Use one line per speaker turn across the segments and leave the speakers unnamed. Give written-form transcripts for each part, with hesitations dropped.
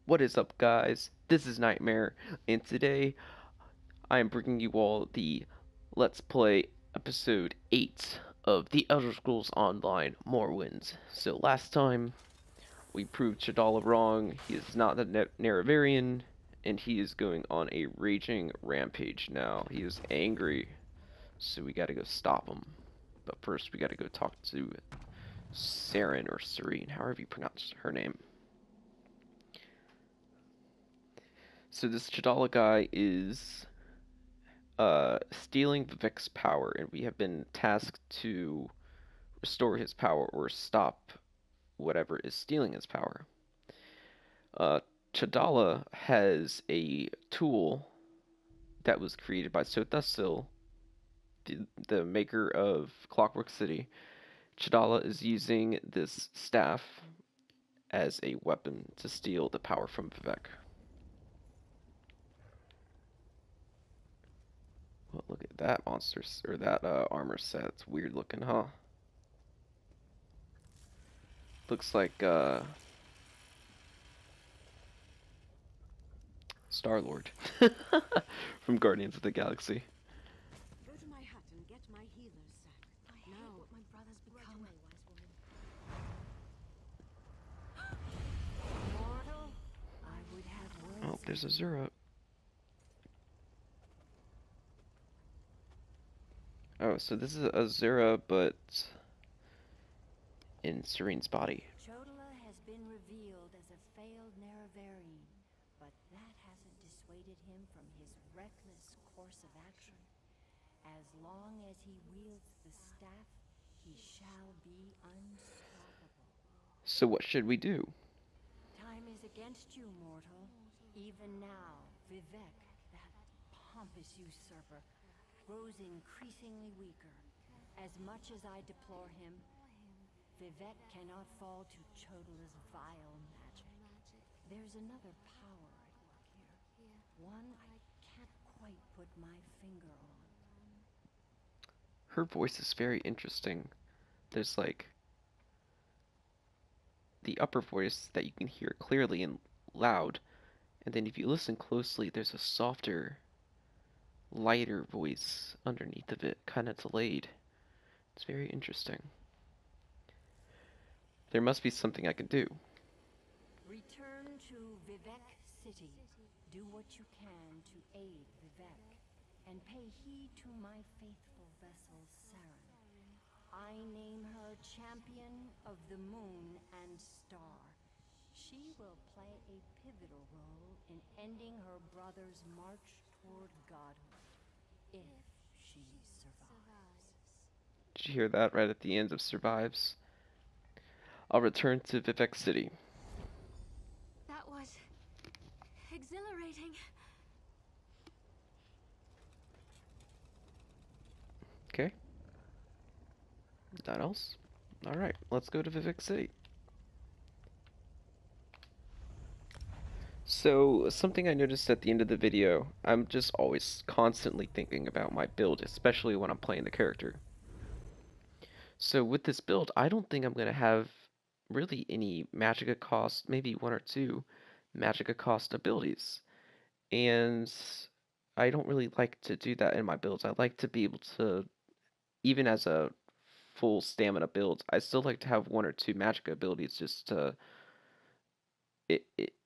What is up, guys? This is Nightmare, and today I am bringing you all the Let's Play episode 8 of The Elder Scrolls Online Morrowind. So last time, we proved Chadala wrong. He is not the Nerevarrian, and he is going on a raging rampage now. He is angry, so we gotta go stop him. But first, we gotta go talk to Saren, or Serene, however you pronounce her name. So this Chadala guy is stealing Vivek's power, and we have been tasked to restore his power or stop whatever is stealing his power. Uh, Chadala has a tool that was created by Sothasil, the maker of Clockwork City. Chadala is using this staff as a weapon to steal the power from Vivek. Well, look at that monster, or that armor set. It's weird looking, huh? Looks like Star-Lord from Guardians of the Galaxy.
Go to my hut and get my healer's sack. I know what my brother's become. Right away, wise woman. Mortal, I would have words.
Oh, there's a Zura. Oh, so this is a Zura, but in Serene's body.
Chodala has been revealed as a failed Nerevarrian, but that hasn't dissuaded him from his reckless course of action. As long as he wields the staff, he shall be unstoppable.
So what should we do?
Time is against you, mortal. Even now, Vivek, that pompous usurper, grows increasingly weaker. As much as I deplore him, Vivek cannot fall to Chodala's vile magic. There's another power at work here. One I can't quite put my finger on.
Her voice is very interesting. There's like the upper voice that you can hear clearly and loud, and then if you listen closely, there's a softer, lighter voice underneath of it, kind of delayed. It's very interesting. There must be something I can do.
Return to Vivek City. Do what you can to aid Vivek, and pay heed to my faithful vessel, Saren. I name her Champion of the Moon and Star. She will play a pivotal role in ending her brother's march toward godhood, if she survives.
Did you hear that right at the end of Survives? I'll return to Vivek City.
That was exhilarating.
Okay. Nothing else? Alright, let's go to Vivek City. So, something I noticed at the end of the video, I'm just always constantly thinking about my build, especially when I'm playing the character. So with this build, I don't think I'm going to have really any Magicka cost, maybe one or two Magicka cost abilities. And I don't really like to do that in my builds. I like to be able to, even as a full stamina build, I still like to have one or two Magicka abilities just to...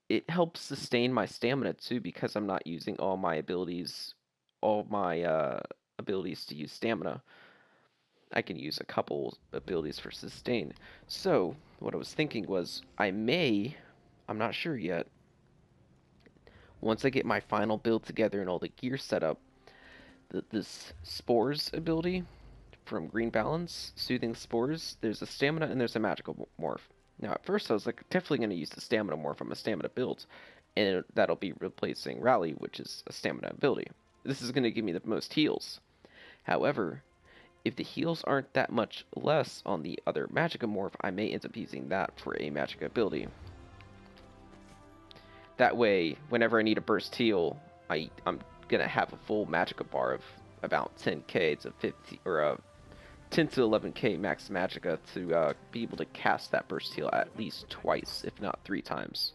It helps sustain my stamina too, because I'm not using all my abilities to use stamina. I can use a couple abilities for sustain. So, what I was thinking was, I'm not sure yet, once I get my final build together and all the gear set up, this Spores ability from Green Balance, Soothing Spores, there's a stamina and there's a magical morph. Now, at first I was like, definitely going to use the stamina morph from a stamina build, and that'll be replacing Rally, which is a stamina ability. This is going to give me the most heals. However, if the heals aren't that much less on the other Magicka morph, I may end up using that for a Magicka ability. That way, whenever I need a burst heal, I'm gonna have a full Magicka bar of about 10k to 50 or 10 to 11k max Magicka to be able to cast that burst heal at least twice, if not 3 times.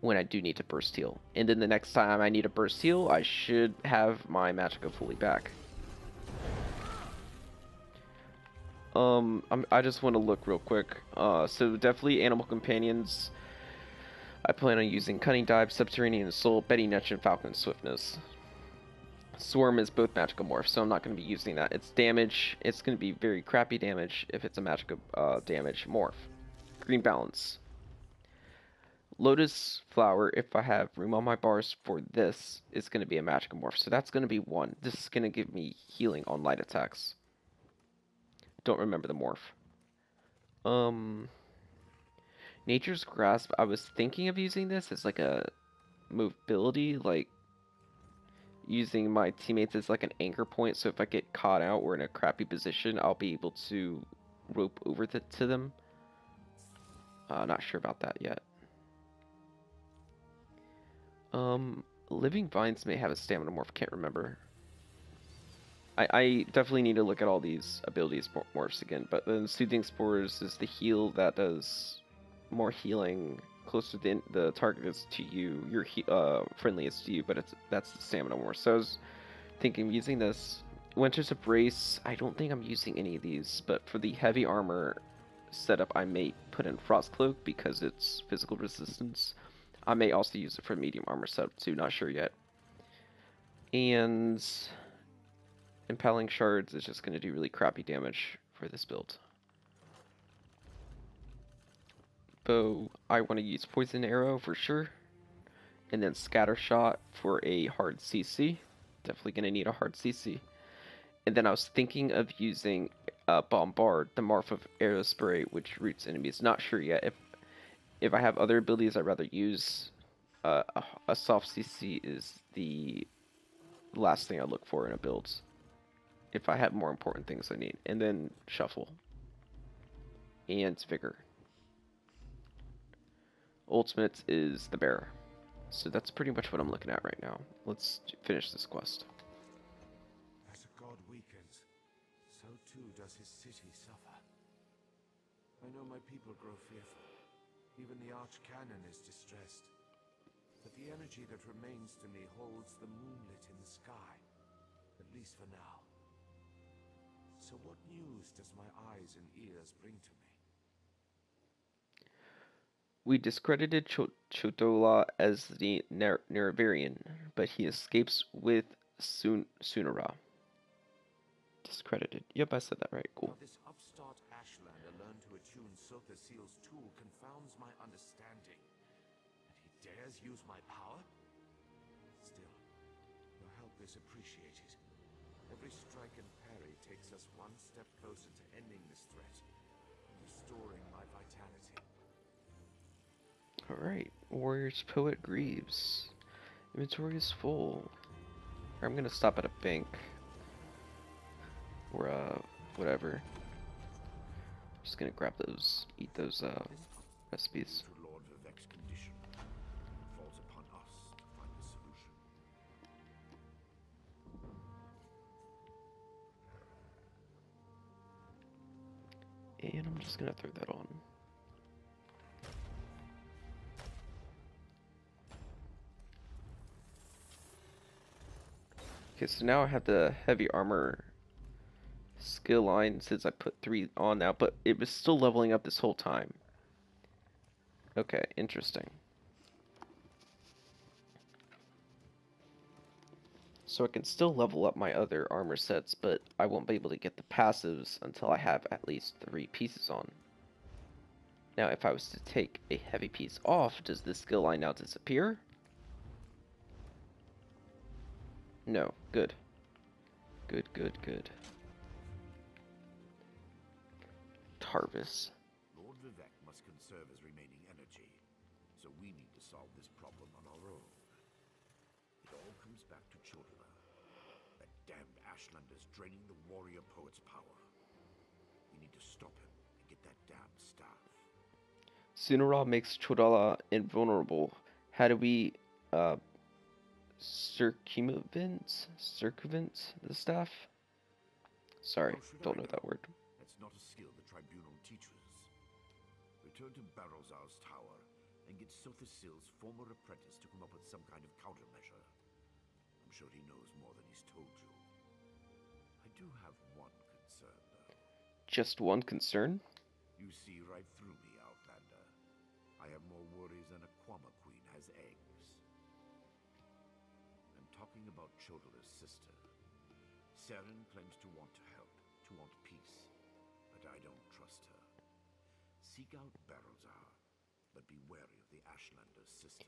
when I do need to burst heal. And then the next time I need a burst heal, I should have my magicka fully back. I just want to look real quick. So definitely animal companions. I plan on using Cunning Dive, Subterranean Assault, Betty Netch, and Falcon Swiftness. Swarm is both magical morph, so I'm not going to be using that. It's damage. It's going to be very crappy damage if it's a magical damage morph. Green Balance. Lotus Flower, if I have room on my bars for this, is going to be a magical morph. So that's going to be 1. This is going to give me healing on light attacks. Don't remember the morph. Nature's Grasp, I was thinking of using this as like a mobility, like using my teammates as like an anchor point, so if I get caught out or in a crappy position, I'll be able to rope over to them. Not sure about that yet. Living Vines may have a stamina morph, can't remember. I definitely need to look at all these abilities morphs again, but then Soothing Spores is the heal that does more healing closer to the target is to you. Your friendliest to you, but that's the stamina morph. So I was thinking of using this. Winter's Embrace, I don't think I'm using any of these, but for the heavy armor setup, I may put in Frost Cloak because it's physical resistance. I may also use it for medium armor setup too, not sure yet. And Impaling Shards is just going to do really crappy damage for this build. Bow, I want to use Poison Arrow for sure. And then Scatter Shot for a hard CC. Definitely going to need a hard CC. And then I was thinking of using Bombard, the morph of Arrow Spray, which roots enemies. Not sure yet. If I have other abilities I'd rather use, a soft CC is the last thing I look for in a build. If I have more important things I need. And then Shuffle. And Vigor. Ultimate is the Bear. So that's pretty much what I'm looking at right now. Let's finish this quest.
As a god weakens, so too does his city suffer. I know my people grow fearful. Even the Archcanon is distressed. But the energy that remains to me holds the moonlit in the sky. At least for now. So what news does my eyes and ears bring to me?
We discredited Chotola as the Nerevarrian, but he escapes with Sunara. Discredited. Yep, I said that right. Cool.
How this upstart Ashlander learned to attune Sotha Seal's tool confounds my understanding. And he dares use my power? Still, your help is appreciated. Every strike and parry takes us one step closer to ending this threat, restoring my vitality.
Alright, Warrior's Poet Greaves. Inventory is full. I'm gonna stop at a bank. Or, whatever. Just gonna grab those, eat those, recipes.
To Lord Vivek's condition, it falls upon us to find the solution.
And I'm just gonna throw that on. Okay, so now I have the heavy armor skill line since I put 3 on now, but it was still leveling up this whole time. Okay, interesting. So I can still level up my other armor sets, but I won't be able to get the passives until I have at least 3 pieces on. Now, if I was to take a heavy piece off, does this skill line now disappear? No. Good. Good, good, good. Harvest.
Lord Vivek must conserve his remaining energy, so we need to solve this problem on our own. It all comes back to Chodola. That damned Ashlander's draining the warrior poet's power. We need to stop him and get that damned staff.
Sunara makes Chodala invulnerable. How do we, circumvent the staff? Sorry, don't know that word.
That's not a skill the Tribunal teaches. Return to Barrowzar's tower
and get Sothasil's former apprentice to come up with some kind of countermeasure. I'm sure he knows more than he's told you. I do have one concern, though.
Just one concern?
You see right through me, Outlander. I have more worries than a Quama queen has eggs. I'm talking about Chodala's sister. Saren claims to want to help, to want peace, but I don't trust her. Seek out Barrelzar, but be wary of the Ashlander's sister.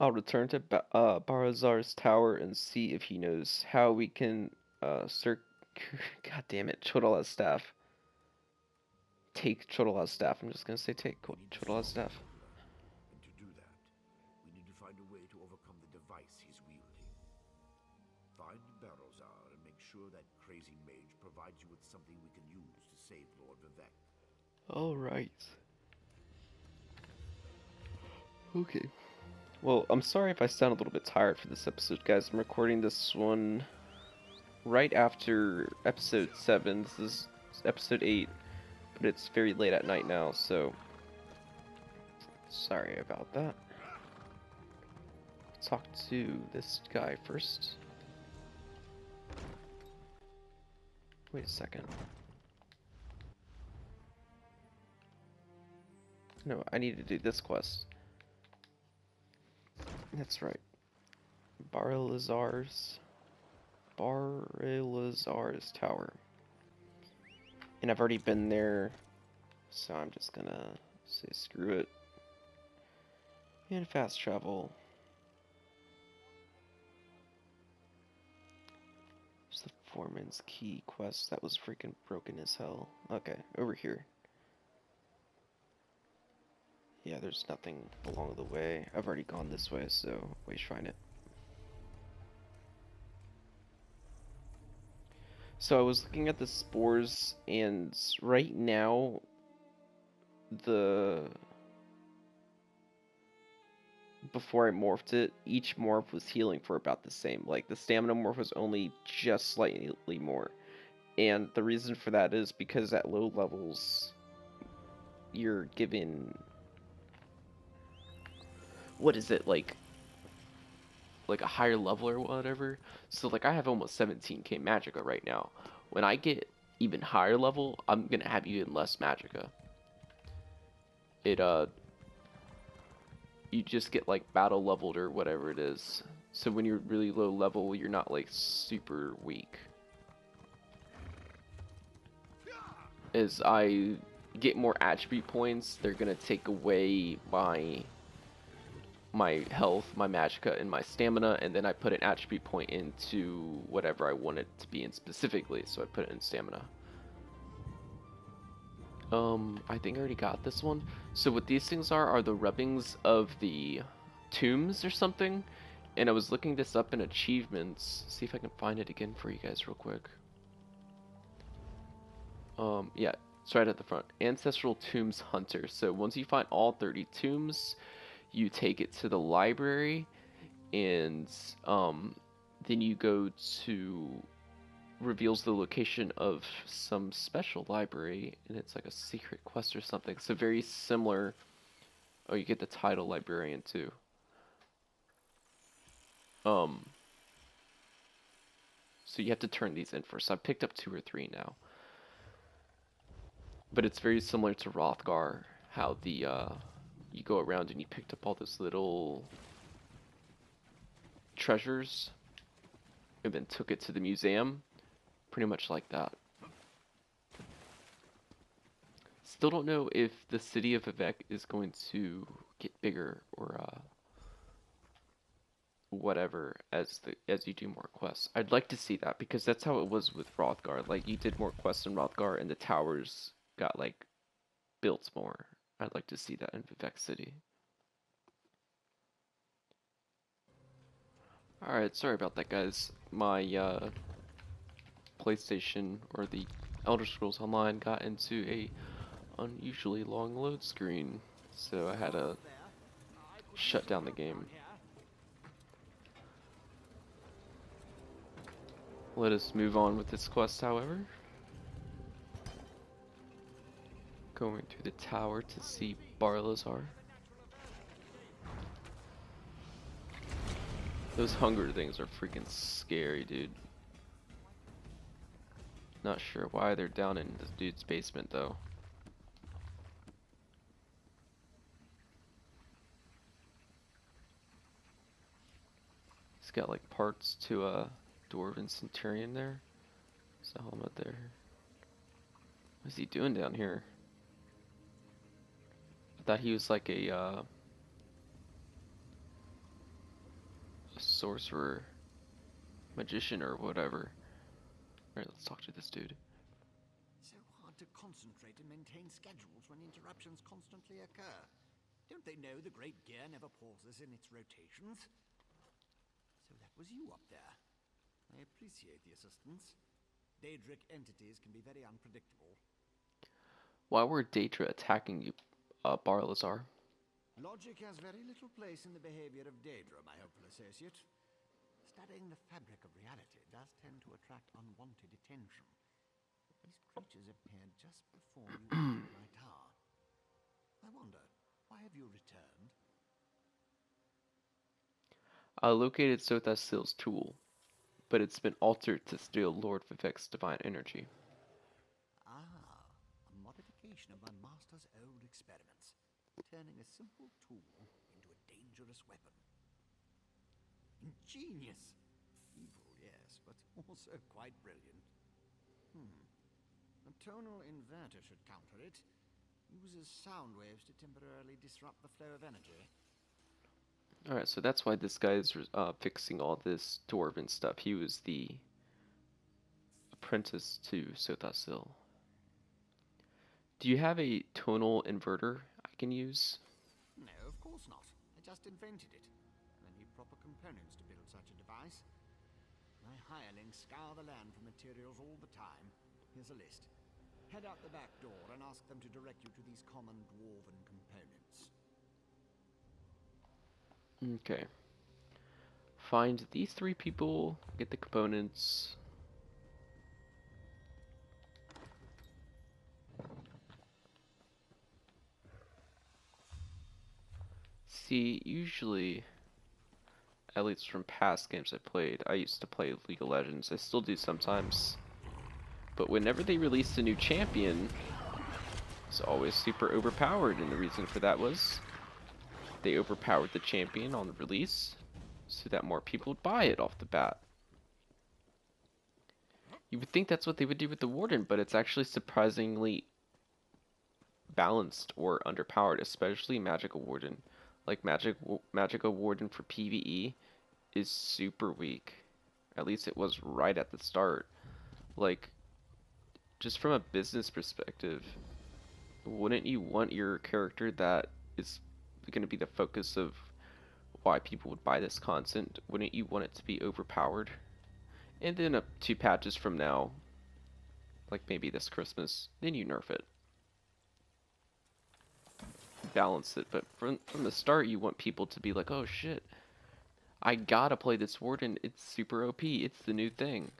I'll return to Barazar's tower and see if he knows how we can God damn it, Chodala's staff. Take Chodala's staff. I'm just gonna say take Chodala's staff.
And to do that, we need to find a way to overcome the device he's wielding. Find Barrelzar and make sure that crazy mage provides you with something we can use to save Lord Vivek.
Alright. Okay. Well, I'm sorry if I sound a little bit tired for this episode, guys. I'm recording this one right after episode 7. This is episode 8, but it's very late at night now, so sorry about that. Talk to this guy first. Wait a second. No, I need to do this quest. That's right. Barrelzar's tower. And I've already been there, so I'm just gonna say screw it. And fast travel. There's the Foreman's Key quest that was freaking broken as hell. Okay, over here. Yeah, there's nothing along the way. I've already gone this way, so wait, shrine it. So I was looking at the spores, and right now, before I morphed it, each morph was healing for about the same. Like, the stamina morph was only just slightly more. And the reason for that is because at low levels, you're given... What is it, like a higher level or whatever? So, like, I have almost 17k magicka right now. When I get even higher level, I'm gonna have even less magicka. You just get, like, battle leveled or whatever it is. So when you're really low level, you're not, like, super weak. As I get more attribute points, they're gonna take away my health, my magicka, and my stamina, and then I put an attribute point into whatever I want it to be in specifically, so I put it in stamina. I think I already got this one. So what these things are the rubbings of the tombs or something, and I was looking this up in achievements. See if I can find it again for you guys real quick. Yeah, it's right at the front. Ancestral Tombs Hunter. So once you find all 30 tombs, you take it to the library, and then you go to reveals the location of some special library, and it's like a secret quest or something. So very similar. Oh, you get the title librarian too. So you have to turn these in first. So I picked up 2 or 3 now. But it's very similar to Rothgar, how the you go around and you picked up all those little treasures and then took it to the museum. Pretty much like that. Still don't know if the city of Vivek is going to get bigger or whatever as you do more quests. I'd like to see that, because that's how it was with Rothgar. Like, you did more quests in Rothgar and the towers got, like, built more. I'd like to see that in Vivek City. Alright, sorry about that, guys. My PlayStation, or the Elder Scrolls Online, got into a unusually long load screen, so I had to shut down the game. Let us move on with this quest, however. Going to the tower to see Barrelzar. Those hunger things are freaking scary, dude. Not sure why they're down in this dude's basement, though. He's got like parts to a dwarven centurion there. There's a helmet there. What is he doing down here? I thought he was like a sorcerer, magician, or whatever. Alright, let's talk to this dude.
So hard to concentrate and maintain schedules when interruptions constantly occur. Don't they know the Great Gear never pauses in its rotations? So that was you up there. I appreciate the assistance. Daedric entities can be very unpredictable.
Why were Daedra attacking you, Barlazar?
Logic has very little place in the behavior of Daedra, my hopeful associate. Studying the fabric of reality does tend to attract unwanted attention. These creatures appeared just before you entered my tower. I wonder, why have you returned?
I located Sothas'Sil's tool, but it's been altered to steal Lord Vivek's divine energy.
Ah, a modification of my master's old experiments, turning a simple tool into a dangerous weapon. Ingenious! Evil, yes, but also quite brilliant. A tonal inverter should counter it. Uses sound waves to temporarily disrupt the flow of energy.
Alright, so that's why this guy's fixing all this dwarven stuff. He was the apprentice to Sothas'Sil. Do you have a tonal inverter I can use?
No, of course not. I just invented it. I need proper components to build such a device. My hirelings scour the land for materials all the time. Here's a list. Head out the back door and ask them to direct you to these common dwarven components.
Okay. Find these 3 people, get the components. See, usually, at least from past games I played, I used to play League of Legends. I still do sometimes. But whenever they released a new champion, it's always super overpowered, and the reason for that was they overpowered the champion on the release so that more people would buy it off the bat. You would think that's what they would do with the Warden, but it's actually surprisingly balanced or underpowered, especially Magical Warden. Like Magical Warden for PvE is super weak. At least it was right at the start. Like, just from a business perspective, wouldn't you want your character that is going to be the focus of why people would buy this content, wouldn't you want it to be overpowered? And then up 2 patches from now, like maybe this Christmas, then you nerf it. Balance it, but from the start you want people to be like, oh shit, I gotta play this Warden, it's super OP, it's the new thing.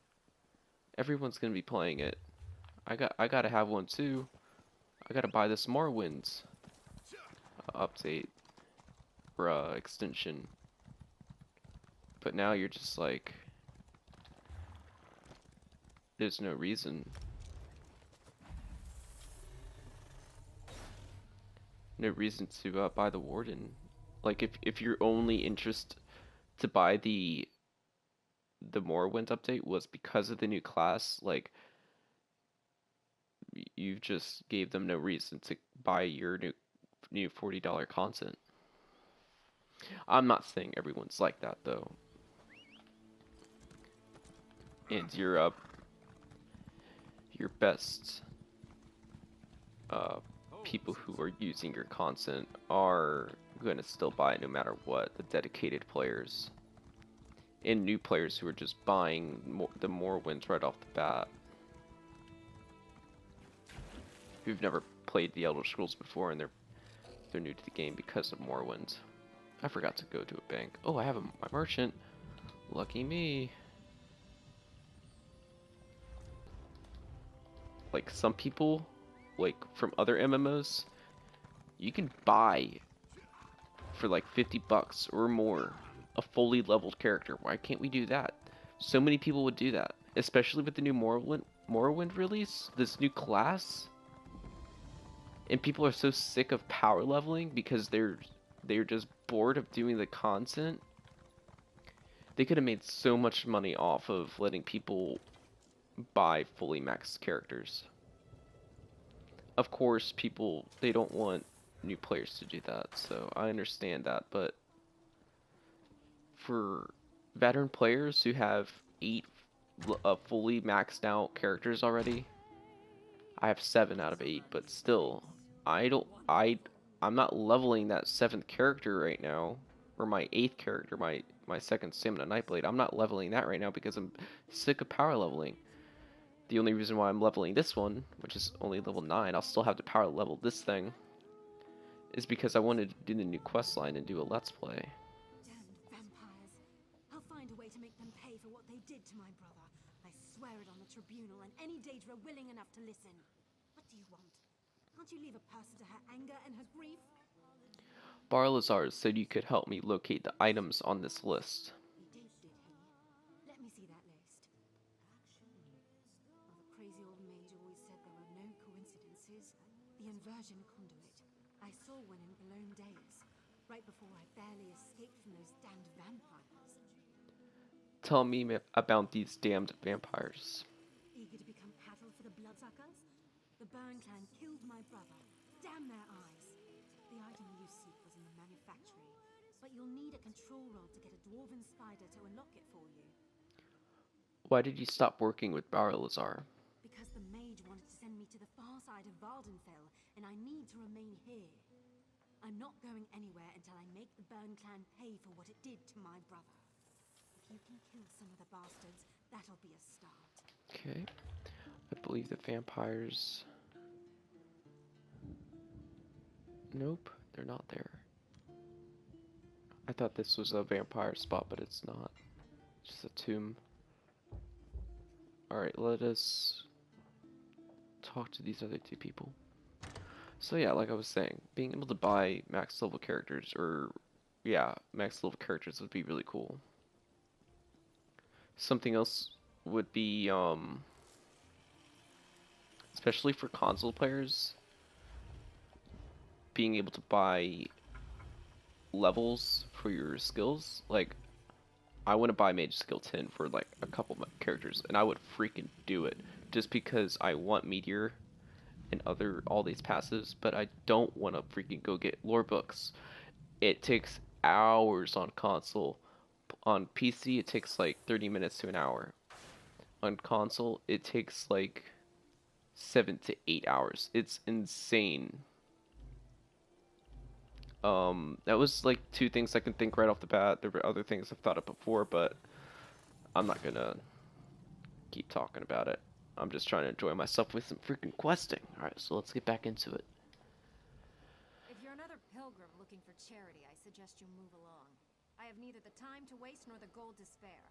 Everyone's gonna be playing it. I gotta have one too. I gotta buy this Morrowind update or extension. But now you're just like, there's no reason. No reason to buy the Warden. Like if your only interest to buy the Morrowind update was because of the new class, like you just gave them no reason to buy your new $40 content. I'm not saying everyone's like that though. And your best people who are using your content are going to still buy it no matter what, the dedicated players. And new players who are just buying the Morrowind right off the bat. Who've never played the Elder Scrolls before and they're new to the game because of Morrowind. I forgot to go to a bank. Oh, I have my merchant. Lucky me. Like some people, like from other MMOs, you can buy for like $50 or more a fully leveled character. Why can't we do that? So many people would do that, especially with the new Morrowind release, this new class. And people are so sick of power leveling because they're just bored of doing the content. They could have made so much money off of letting people buy fully maxed characters. Of course, people, they don't want new players to do that, so I understand that, but for veteran players who have 8 fully maxed out characters already, I have 7 out of 8, but still, I don't, I, I'm not leveling that 7th character right now, or my 8th character, my second Stamina Nightblade. I'm not leveling that right now because I'm sick of power leveling. The only reason why I'm leveling this one, which is only level 9, I'll still have to power level this thing, is because I wanted to do the new quest line and do a let's play.
Damned vampires. I'll find a way to make them pay for what they did to my brother. I swear it on the tribunal and any Daedra willing enough to listen. What do you want? Can't you leave a person to her anger and her grief?
Barlazar said you could help me locate the items on this list.
He did he? Let me see that list. Oh, the crazy old mage always said there were no coincidences. The inversion conduit. I saw one in Blown Days, right before I barely escaped from those damned vampires.
Tell me about these damned vampires.
Eager to become cattle for the bloodsuckers? The Burn clan killed my brother. Damn their eyes. The item you seek was in the manufactory, but you'll need a control rod to get a dwarven spider to unlock it for you.
Why did you stop working with Barlazar?
Because the mage wanted to send me to the far side of Vardenfell, and I need to remain here. I'm not going anywhere until I make the Burn clan pay for what it did to my brother. If you can kill some of the bastards, that'll be a start.
Okay. I believe the vampires... Nope, they're not there. I thought this was a vampire spot, but it's not. It's just a tomb. Alright, let us talk to these other 2 people. So yeah, like I was saying, being able to buy max level characters, or yeah, max level characters would be really cool. Something else would be, especially for console players, being able to buy levels for your skills. Like, I want to buy Mage Skill 10 for like a couple of my characters, and I would freaking do it just because I want Meteor and all these passives, but I don't want to freaking go get lore books. It takes hours on console. On PC, it takes like 30 minutes to an hour. On console, it takes like 7 to 8 hours. It's insane. That was like 2 things I can think right off the bat. There were other things I've thought of before, but I'm not gonna keep talking about it. I'm just trying to enjoy myself with some freaking questing. Alright, so let's get back into it.
If you're another pilgrim looking for charity, I suggest you move along. I have neither the time to waste nor the gold to spare.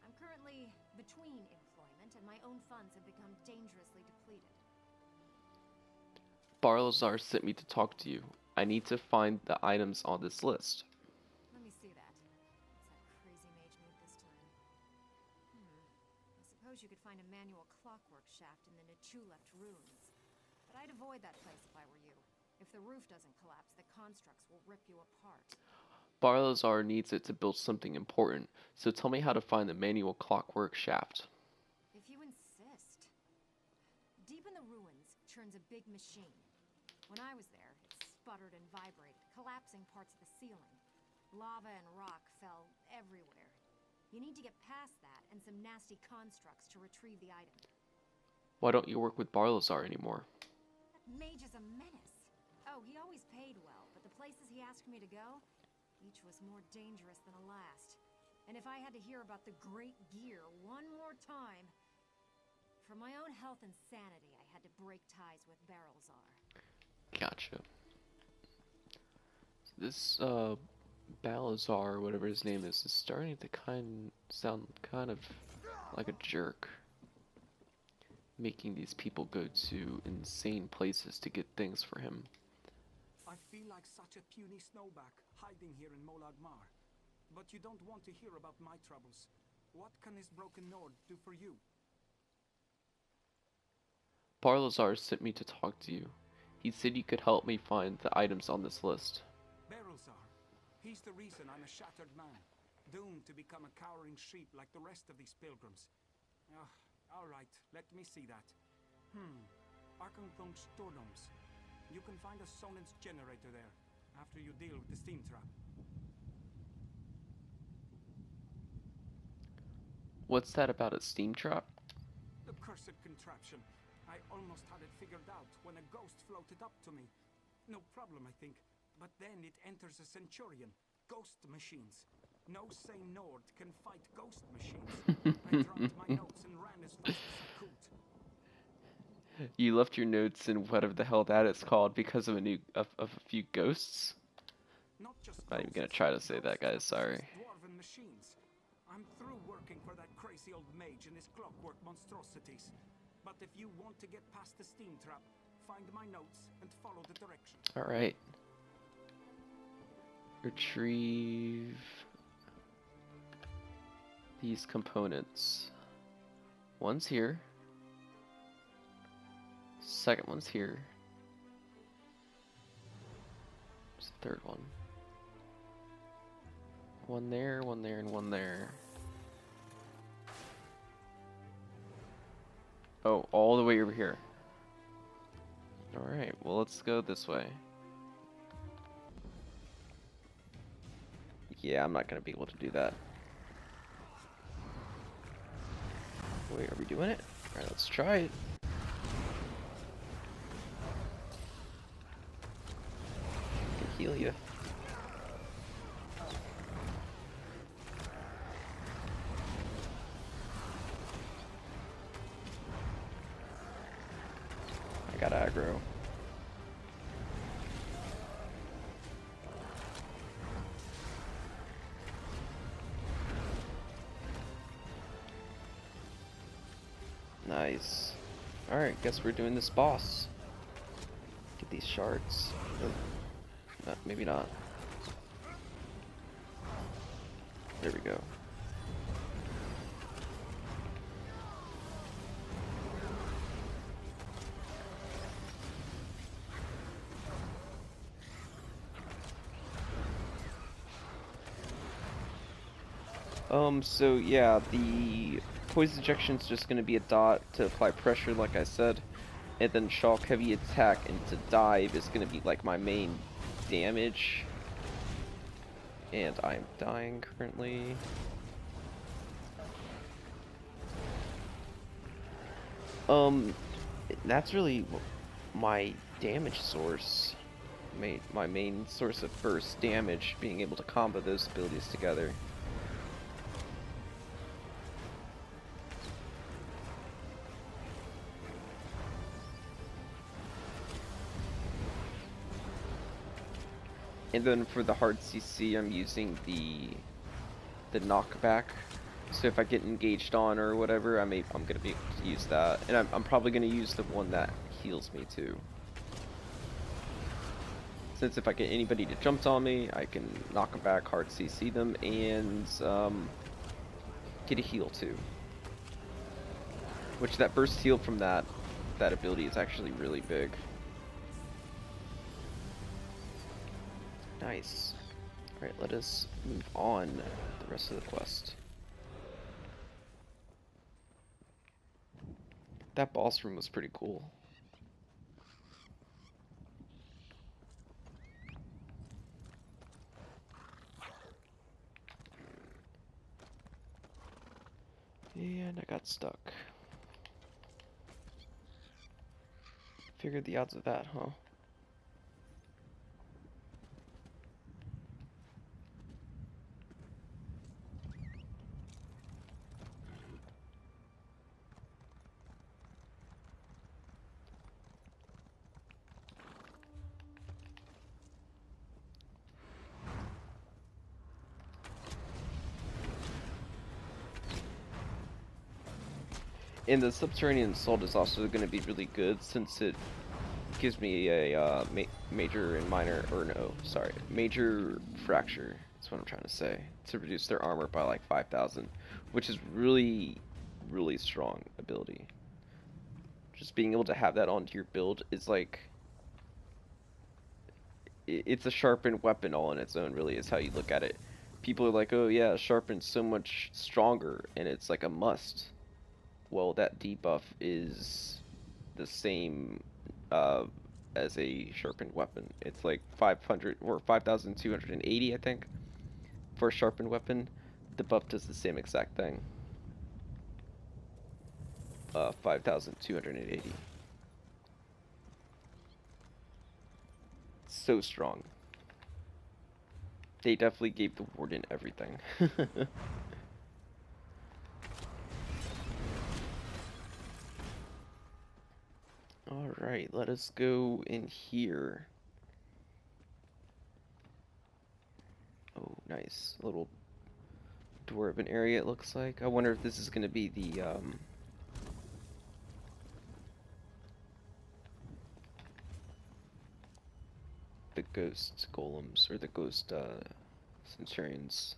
I'm currently between employment, and my own funds have become dangerously depleted.
Barlazar sent me to talk to you. I need to find the items on this list.
Let me see that. What's that crazy mage need this time? I suppose you could find a manual clockwork shaft in the Nichuleft ruins. But I'd avoid that place if I were you. If the roof doesn't collapse, the constructs will rip you apart.
Barlazar needs it to build something important, so tell me how to find the manual clockwork shaft.
If you insist. Deep in the ruins churns a big machine. When I was there, it sputtered and vibrated, collapsing parts of the ceiling. Lava and rock fell everywhere. You need to get past that and some nasty constructs to retrieve the item.
Why don't you work with Barlazar anymore?
That mage is a menace. Oh, he always paid well, but the places he asked me to go, each was more dangerous than the last. And if I had to hear about the Great Gear one more time... For my own health and sanity, I had to break ties with Barrelzar.
Gotcha. This, Balazar, whatever his name is starting to sound kind of like a jerk. Making these people go to insane places to get things for him.
I feel like such a puny snowback hiding here in Molag Mar. but you don't want to hear about my troubles. What can this broken Nord do for you?
Barlazar sent me to talk to you. He said you could help me find the items on this list.
Berylzar. He's the reason I'm a shattered man, doomed to become a cowering sheep like the rest of these pilgrims. Alright, let me see that. Arkanthong Stordoms. You can find a Sonance generator there, after you deal with the steam trap.
What's that about a steam trap?
The cursed contraption. I almost had it figured out when a ghost floated up to me. No problem, I think. But then it enters a Centurion. Ghost machines. No sane Nord can fight ghost machines. I dropped my notes and ran as fast as I could.
You left your notes in whatever the hell that is called because of a few ghosts?
Not just
Not even gonna
ghosts,
try to say that, guys,
ghosts,
sorry.
Dwarven machines. I'm through working for that crazy old mage and his clockwork monstrosities. But if you want to get past the steam trap, find my notes and follow the directions.
Alright. Retrieve these components. One's here. Second one's here. Where's the third one? One there, and one there. Oh, all the way over here. Alright, well, let's go this way. Yeah, I'm not gonna be able to do that. Wait, are we doing it? Alright, let's try it. I can heal you. I got aggro. Nice. Alright, guess we're doing this boss. Get these shards. No, maybe not. There we go. So yeah, the poison injection is just going to be a dot to apply pressure, like I said, and then shock, heavy attack, and to dive is going to be like my main damage. And I'm dying currently. That's really my damage source. My main source of burst damage, being able to combo those abilities together. And then for the hard CC, I'm using the knockback. So if I get engaged on or whatever, I'm gonna be able to use that, and I'm probably gonna use the one that heals me too. Since if I get anybody to jump on me, I can knock them back, hard CC them, and get a heal too. Which that burst heal from that ability is actually really big. Nice. Alright, let us move on the rest of the quest. That boss room was pretty cool. And I got stuck. Figured the odds of that, huh? And the subterranean assault is also going to be really good since it gives me a major and minor, or no, sorry, major fracture. That's what I'm trying to say. To reduce their armor by like 5,000, which is really, really strong ability. Just being able to have that onto your build is like, it's a sharpened weapon all on its own, really, is how you look at it. People are like, oh yeah, sharpened's so much stronger, and it's like a must. Well, that debuff is the same as a sharpened weapon. It's like 500 or 5,280, I think, for a sharpened weapon. The buff does the same exact thing. 5,280. So strong. They definitely gave the warden everything. Alright, let us go in here. Oh, nice. A little dwarven area, it looks like. I wonder if this is going to be the ghost golems, or the ghost, centurions.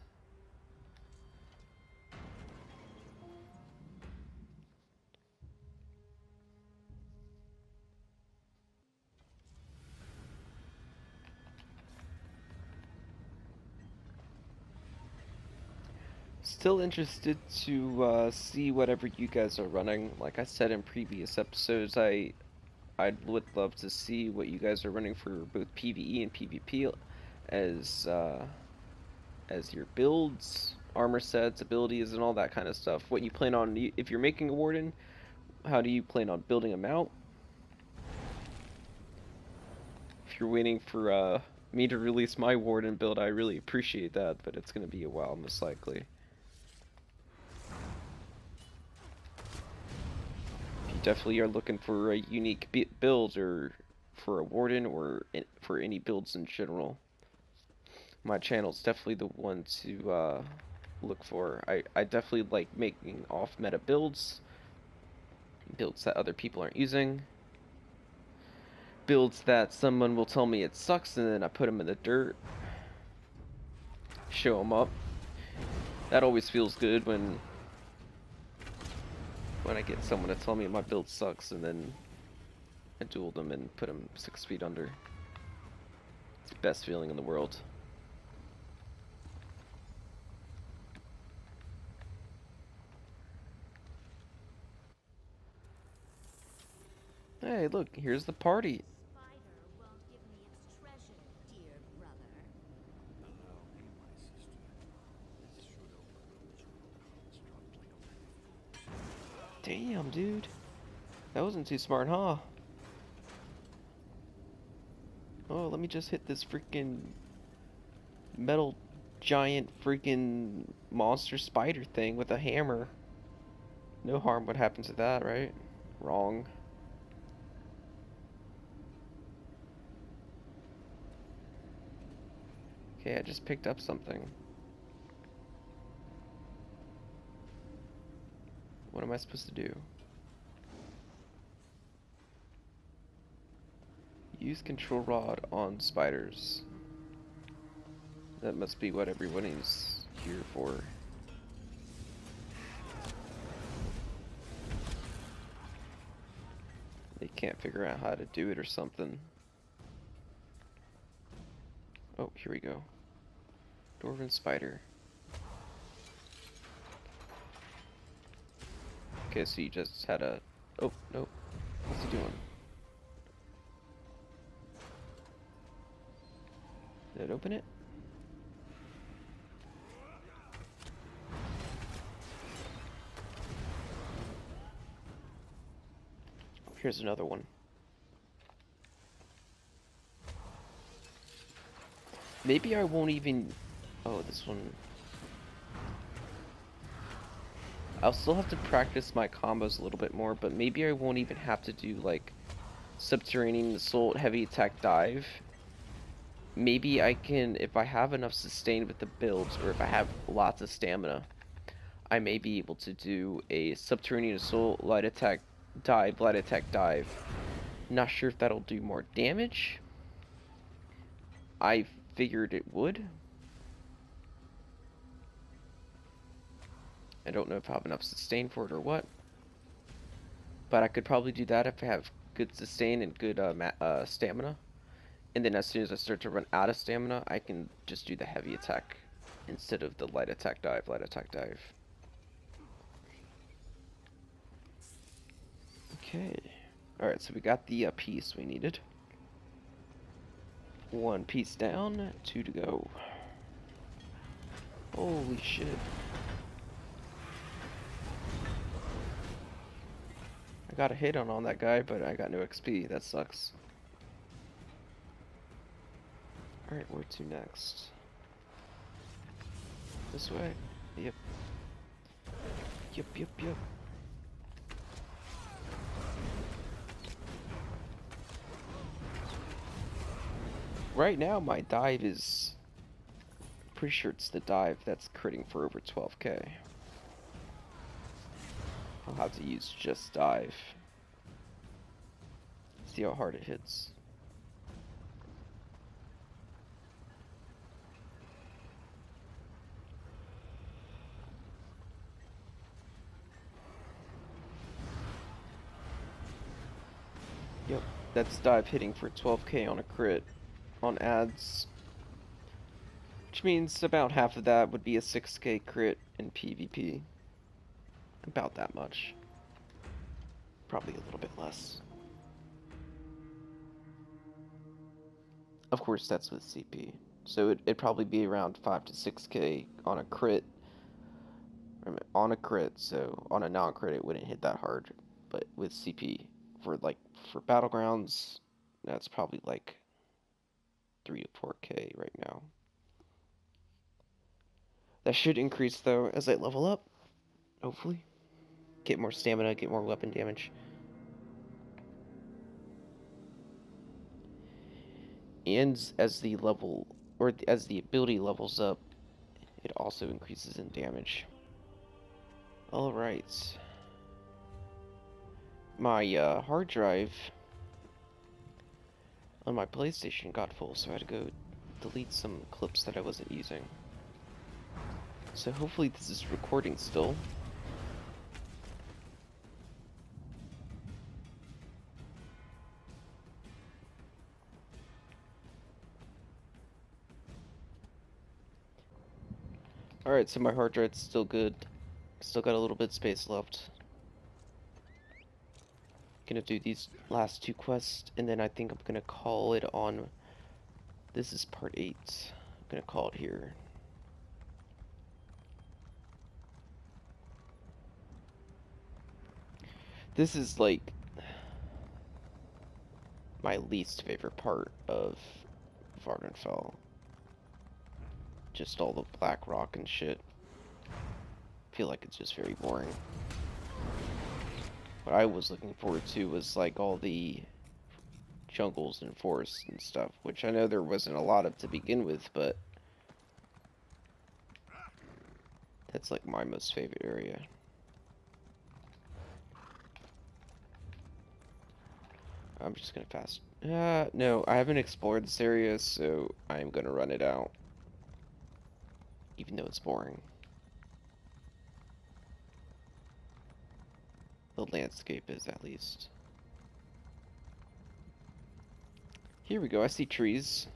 Still interested to see whatever you guys are running. Like I said in previous episodes, I would love to see what you guys are running for both PvE and PvP as your builds, armor sets, abilities, and all that kind of stuff. What you plan on, if you're making a warden, how do you plan on building them out? If you're waiting for me to release my warden build, I really appreciate that, but it's going to be a while, most likely. If you definitely are looking for a unique build, or for a warden, or for any builds in general, my channel's definitely the one to look for. I definitely like making off-meta builds that other people aren't using, builds that someone will tell me it sucks, and then I put them in the dirt, show them up. That always feels good when I get someone to tell me my build sucks, and then I duel them and put them 6 feet under. It's the best feeling in the world. Hey, look, here's the party. Damn, dude. That wasn't too smart, huh? Oh, let me just hit this freaking metal giant freaking monster spider thing with a hammer. No harm would happen to that, right? Wrong. Okay, I just picked up something. What am I supposed to do? Use control rod on spiders. That must be what everyone is here for. They can't figure out how to do it or something. Oh, here we go. Dwarven spider. Okay, so you just had a... Oh, no. What's he doing? Did it open it? Here's another one. Maybe I won't even... Oh, this one... I'll still have to practice my combos a little bit more, but maybe I won't even have to do, like, subterranean assault, heavy attack, dive. Maybe I can, if I have enough sustain with the builds, or if I have lots of stamina, I may be able to do a subterranean assault, light attack, dive, light attack, dive. Not sure if that'll do more damage. I figured it would. I don't know if I have enough sustain for it or what. But I could probably do that if I have good sustain and good stamina. And then as soon as I start to run out of stamina, I can just do the heavy attack instead of the light attack dive, light attack dive. Okay. Alright, so we got the piece we needed. 1 piece down, 2 to go. Holy shit. I got a hit on that guy, but I got no XP. That sucks. Alright, where to next? This way? Yep. Yep. Right now, my dive is... pretty sure it's the dive that's critting for over 12k. I'll have to use just dive. See how hard it hits. Yep, that's dive hitting for 12k on a crit on ads. Which means about half of that would be a 6k crit in PvP. About that much. Probably a little bit less. Of course, that's with CP. So it'd probably be around 5 to 6k on a crit. On a crit, so on a non-crit it wouldn't hit that hard. But with CP, for Battlegrounds, that's probably like 3 to 4k right now. That should increase though as I level up, hopefully. Get more stamina, get more weapon damage. And as the level, or as the ability levels up, it also increases in damage. Alright. My hard drive on my PlayStation got full, so I had to go delete some clips that I wasn't using. So hopefully this is recording still. Alright, so my hard drive's still good. Still got a little bit of space left. Gonna do these last 2 quests, and then I think I'm gonna call it on... This is part 8. I'm gonna call it here. This is like my least favorite part of Vardenfell. Just all the black rock and shit. I feel like it's just very boring. What I was looking forward to was like all the jungles and forests and stuff, which I know there wasn't a lot of to begin with, but that's like my most favorite area. I'm just gonna fast. No, I haven't explored this area, so I'm gonna run it out. Even though it's boring. The landscape is, at least. Here we go, I see trees.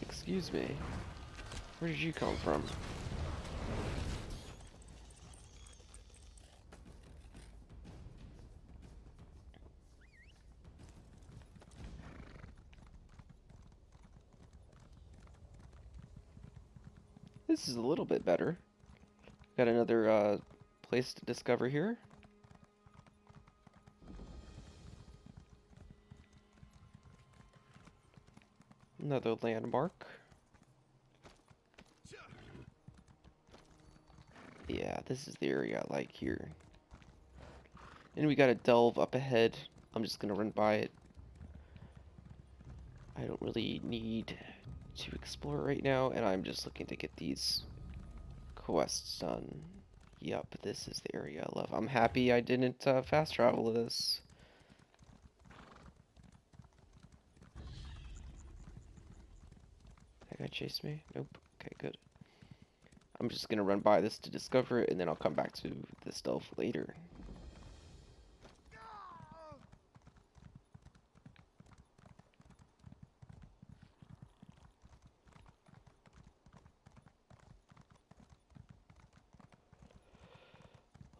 Excuse me. Where did you come from? This is a little bit better. Got another place to discover here. Another landmark. Yeah, this is the area I like here. And we got a delve up ahead. I'm just gonna run by it. I don't really need to explore right now, and I'm just looking to get these quests done Yup, this is the area I love. I'm happy I didn't fast travel this. That guy chase me? Nope. Okay, good. I'm just gonna run by this to discover it, and then I'll come back to the stealth later.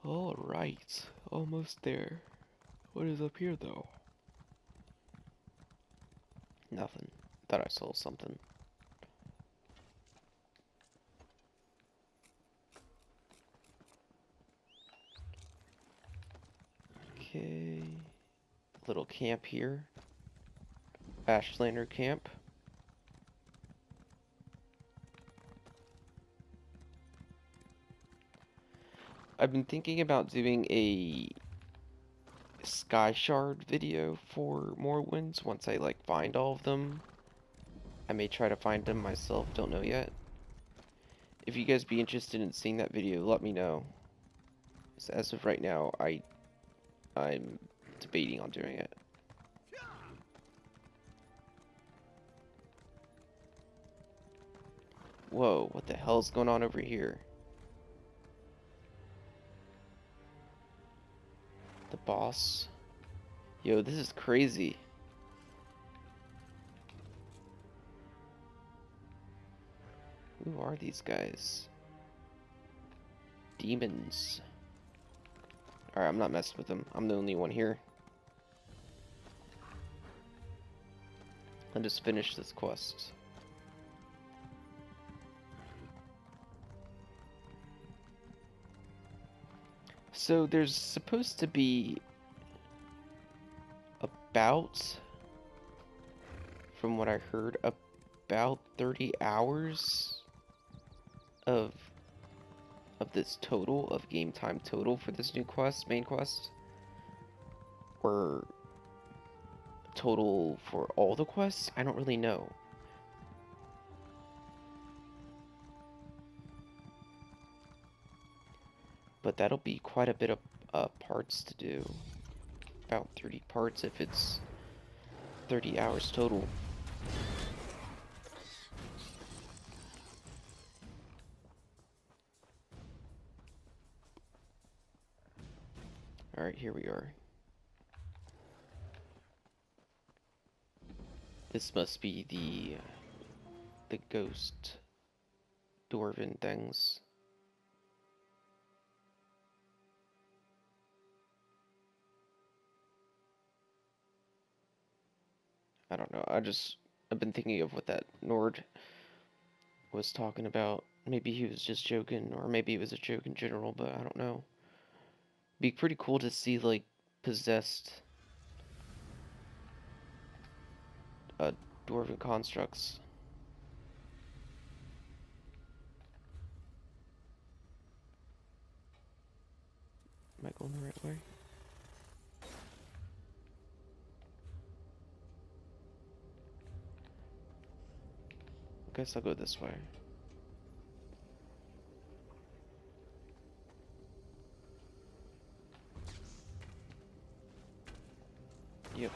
Alright, almost there. What is up here, though? Nothing. Thought I saw something. Okay. Little camp here. Ashlander camp. I've been thinking about doing a Sky Shard video for Morrowind once I like find all of them. I may try to find them myself, don't know yet. If you guys be interested in seeing that video, let me know. So as of right now, I'm debating on doing it. Whoa, what the hell is going on over here? The boss. Yo, this is crazy. Who are these guys? Demons. Alright, I'm not messing with them. I'm the only one here. Let us finish this quest. So there's supposed to be about, from what I heard, about 30 hours of this total, of game time total for this new quest, main quest. Or total for all the quests? I don't really know. But that'll be quite a bit of parts to do. About 30 parts if it's 30 hours total. Alright, here we are. This must be the ghost dwarven things. I don't know. I've been thinking of what that Nord was talking about. Maybe he was just joking, or maybe it was a joke in general, but I don't know. Be pretty cool to see, like, possessed dwarven constructs. Am I going the right way? I guess I'll go this way. Yep.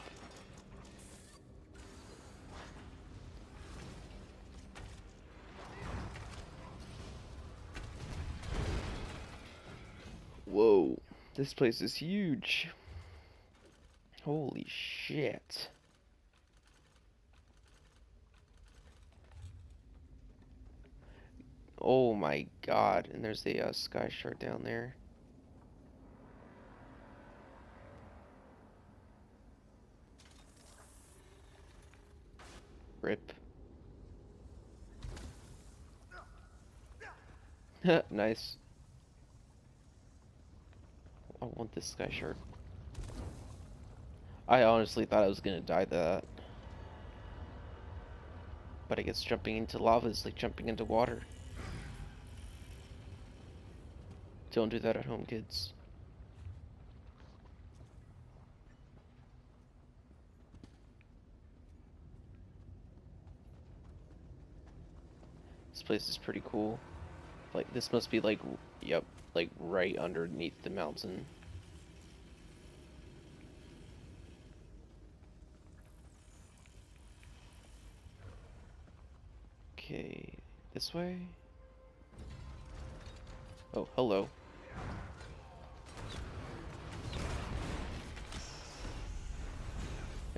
Whoa, this place is huge. Holy shit. Oh my god, and there's the sky shard down there. Rip. Nice. I want this sky shard. I honestly thought I was gonna die to that. But I guess jumping into lava is like jumping into water. Don't do that at home, kids. This place is pretty cool. Like, this must be like, yep, like right underneath the mountain. Okay, this way? Oh, hello.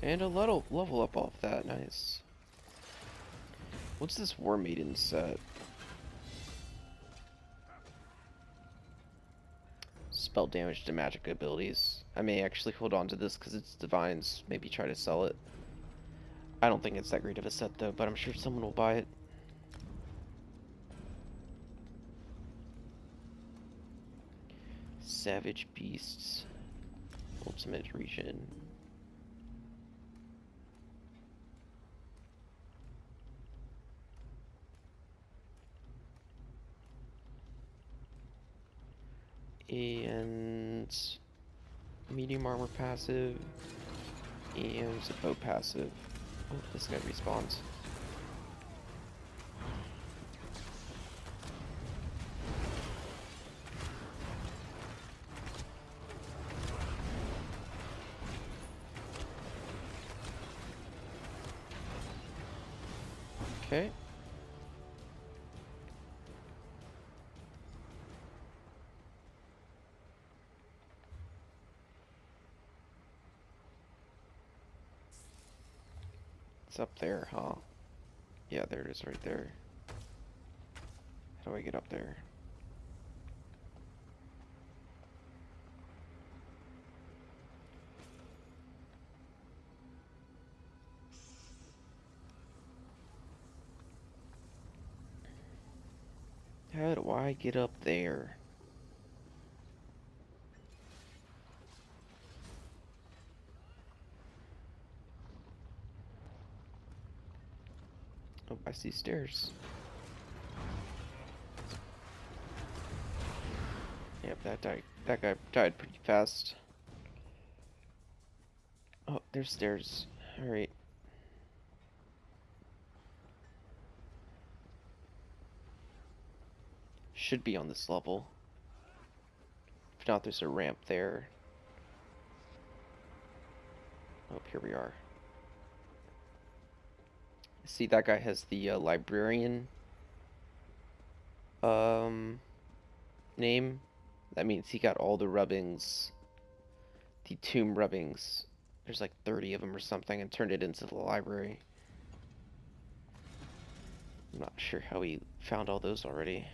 And a level up off that, nice. What's this War Maiden set? Spell damage to magic abilities. I may actually hold on to this because it's divines, maybe try to sell it. I don't think it's that great of a set though, but I'm sure someone will buy it. Savage Beasts. Ultimate region. And medium armor passive. And a bow passive. Oh, this guy respawns. Okay. It's up there, huh? Yeah, there it is right there. How do I get up there? How do I get up there? Oh, I see stairs. Yep, that guy died pretty fast. Oh, there's stairs. Alright. Should be on this level. If not, there's a ramp there. Oh, here we are. See, that guy has the librarian name. That means he got all the rubbings, the tomb rubbings. There's like 30 of them or something, and turned it into the library. I'm not sure how he found all those already.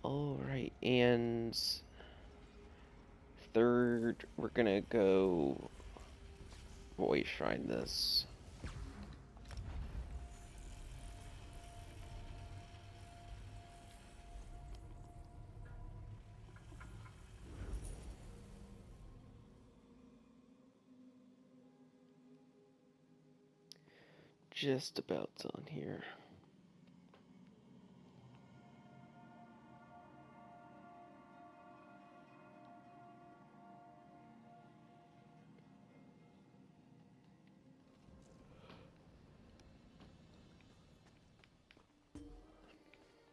Alright, and third, we're gonna go voice shrine this. Just about done here.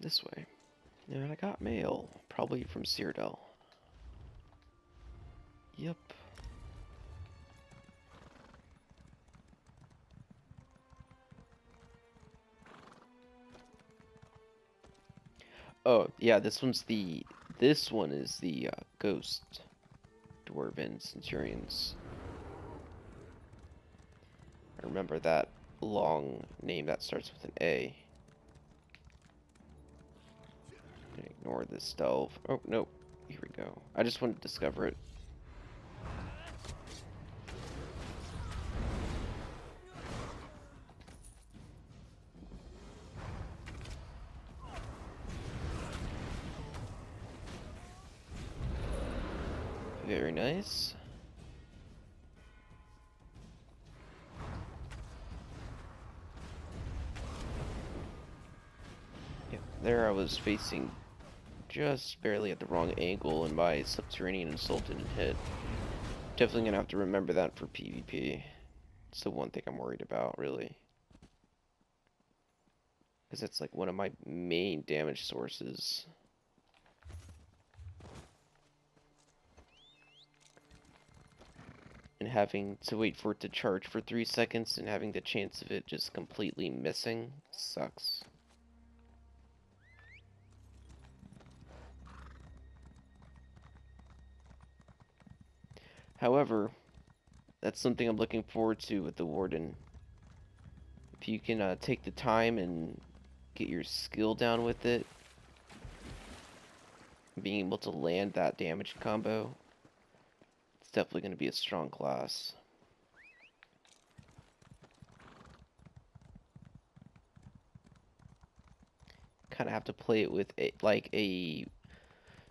This way. And I got mail. Probably from Cyrodiil. Yep. Oh, yeah, this one is the Ghost Dwarven Centurions. I remember that long name that starts with an A. Ignore this delve. Oh, nope. Here we go. I just wanted to discover it. Very nice. Yep, there I was facing just barely at the wrong angle, and my subterranean assault didn't hit. Definitely gonna have to remember that for PvP. It's the one thing I'm worried about, really. because it's like one of my main damage sources. And having to wait for it to charge for 3 seconds and having the chance of it just completely missing sucks. However, that's something I'm looking forward to with the Warden. If you can take the time and get your skill down with it, being able to land that damage combo, it's definitely going to be a strong class. Kind of have to play it with like a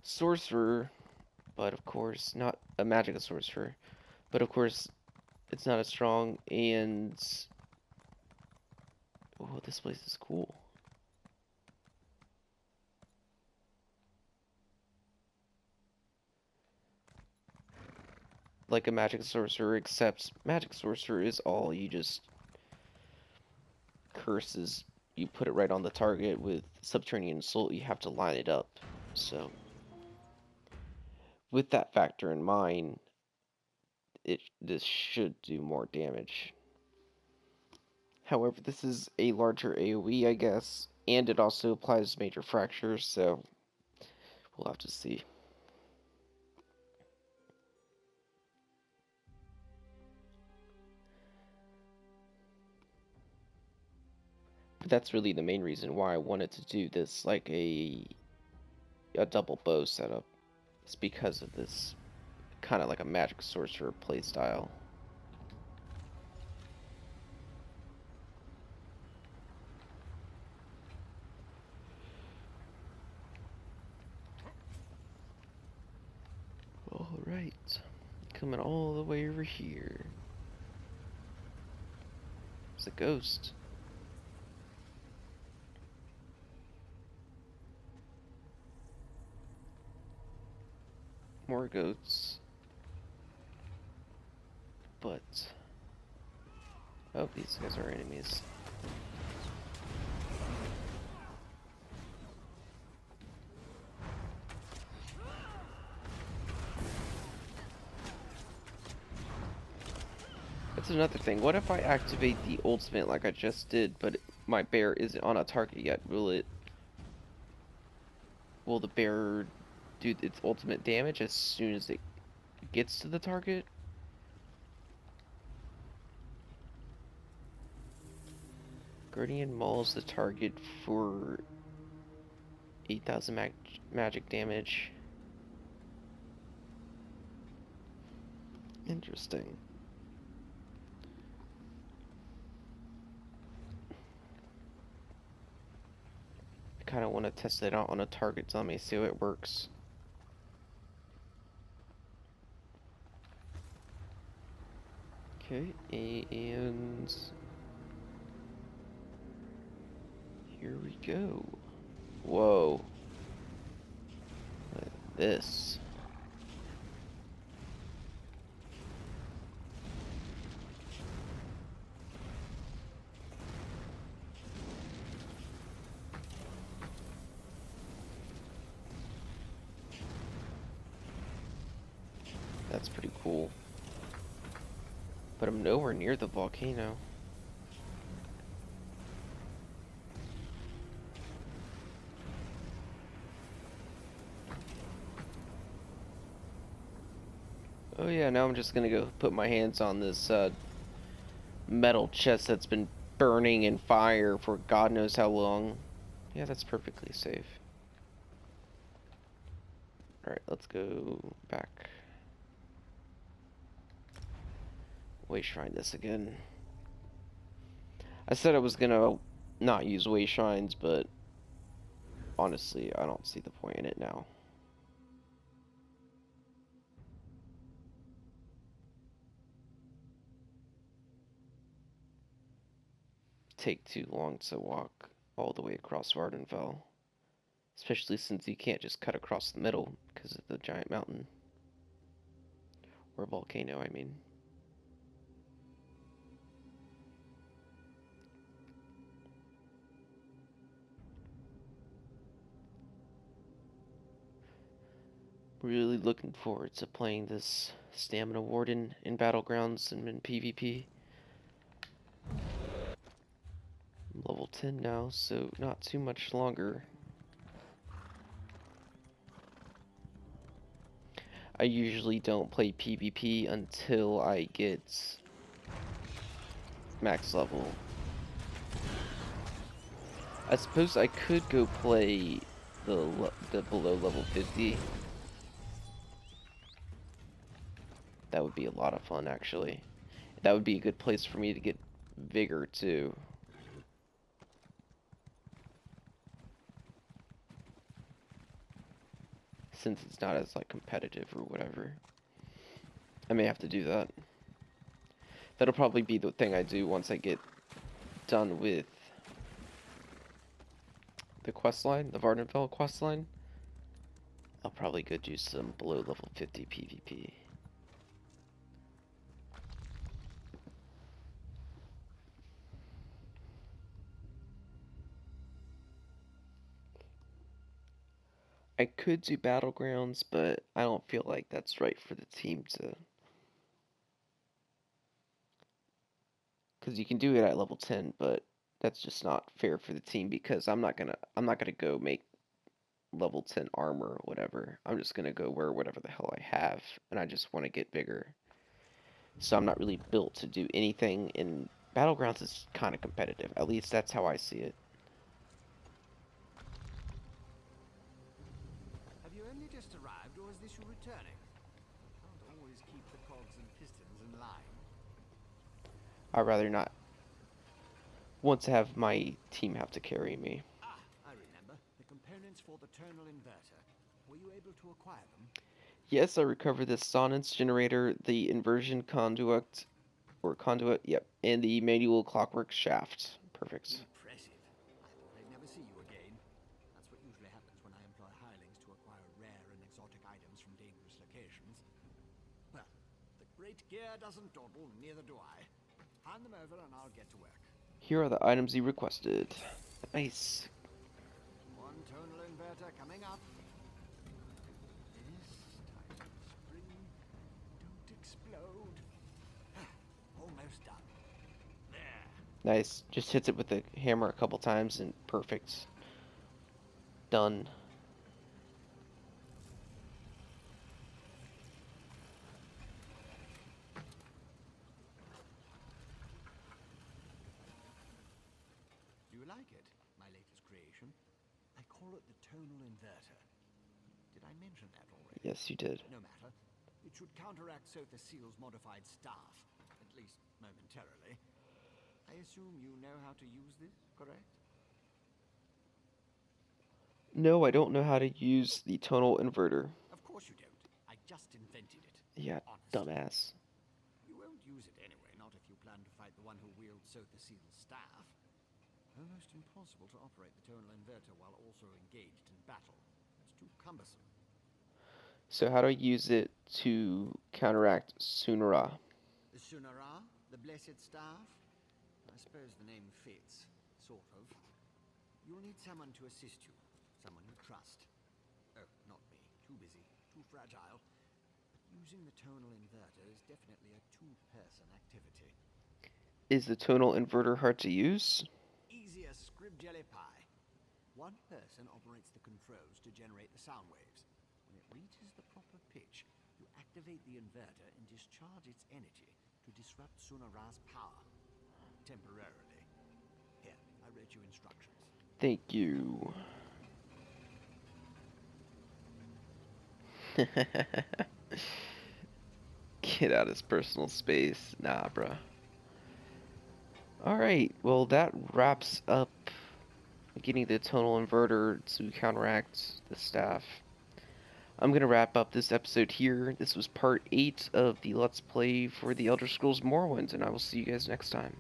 sorcerer, but of course not a magical sorcerer, but of course it's not as strong. And oh, this place is cool. Like a magic sorcerer, except magic sorcerer is all you just curses. You put it right on the target. With subterranean assault, you have to line it up. So, with that factor in mind, this should do more damage. However, this is a larger AoE, I guess, and it also applies major fractures, so we'll have to see. But that's really the main reason why I wanted to do this, like a double bow setup. It's because of this kind of like a magic sorcerer playstyle. Alright, coming all the way over here. It's a ghost. More goats. But oh, these guys are enemies. That's another thing. What if I activate the ultimate like I just did, but my bear isn't on a target yet? Will the bear do its ultimate damage as soon as it gets to the target? Guardian mauls the target for 8,000 magic damage. Interesting. I kind of want to test it out on a target dummy, see how it works. Okay, and here we go. Whoa. Look at this. That's pretty cool. But I'm nowhere near the volcano. Oh yeah, now I'm just gonna go put my hands on this metal chest that's been burning in fire for God knows how long. Yeah, that's perfectly safe. Alright, let's go back. Way shrine this again. I said I was gonna not use way shrines, but honestly, I don't see the point in it now. Take too long to walk all the way across Vardenfell. Especially since you can't just cut across the middle because of the giant mountain. Or volcano, I mean. Really looking forward to playing this Stamina Warden in Battlegrounds and in PvP. I'm level 10 now, so not too much longer. I usually don't play PvP until I get max level. I suppose I could go play the below level 50. That would be a lot of fun, actually. That would be a good place for me to get vigor, too. Since it's not as, like, competitive or whatever. I may have to do that. That'll probably be the thing I do once I get done with the quest line, the Vardenfell quest line. I'll probably go do some below level 50 PvP. I could do Battlegrounds, but I don't feel like that's right for the team to... Because you can do it at level 10, but that's just not fair for the team because I'm not gonna go make level 10 armor or whatever. I'm just gonna go wear whatever the hell I have, and I just want to get bigger. So I'm not really built to do anything, and Battlegrounds is kind of competitive. At least that's how I see it.
Have you only just arrived, or is this you returning? Can't always keep the cogs and pistons in line.
I'd rather not want to have my team have to carry me.
Ah, I remember. The components for the tonal inverter. Were you able to acquire them?
Yes, I recovered the Sonnance generator, the inversion conduit, yep, and the manual clockwork shaft. Perfect.
Impressive. I thought I'd never see you again. That's what usually happens when I employ hirelings to acquire rare and exotic items from dangerous locations. Well, the great gear doesn't dawdle, neither do I. Hand them over and I'll get to work.
Here are the items you requested. Nice.
One tonal inverter coming up. This time spring. Don't explode. Almost done. There.
Nice. Just hits it with the hammer a couple times and perfect. Done.
Do you like it? My latest creation? I call it the tonal inverter. Did I mention that already?
Yes, you did.
No matter. It should counteract Sotha Seal's modified staff, at least momentarily. I assume you know how to use this, correct?
No, I don't know how to use the tonal inverter.
Of course you don't. I just invented it.
Yeah,
Honestly.
dumbass.
You won't use it anyway, not if you plan to fight the one who wields Sotha Seal's staff. Almost impossible to operate the tonal inverter while also engaged in battle. It's too cumbersome.
So how do I use it to counteract Sunara?
The Sunara? The Blessed Staff? I suppose the name fits. Sort of. You'll need someone to assist you. Someone you trust. Oh, not me. Too busy. Too fragile. But using the tonal inverter is definitely a two-person activity.
Is the tonal inverter hard to use?
Easy as scrib jelly pie. One person operates the controls to generate the sound waves. When it reaches the proper pitch, you activate the inverter and discharge its energy to disrupt Sunara's power. Temporarily. Here, I read you instructions.
Thank you. Get out his personal space. Nah, bruh. Alright, well that wraps up getting the tonal inverter to counteract the staff. I'm gonna wrap up this episode here. This was part 8 of the Let's Play for the Elder Scrolls Morrowind, and I will see you guys next time.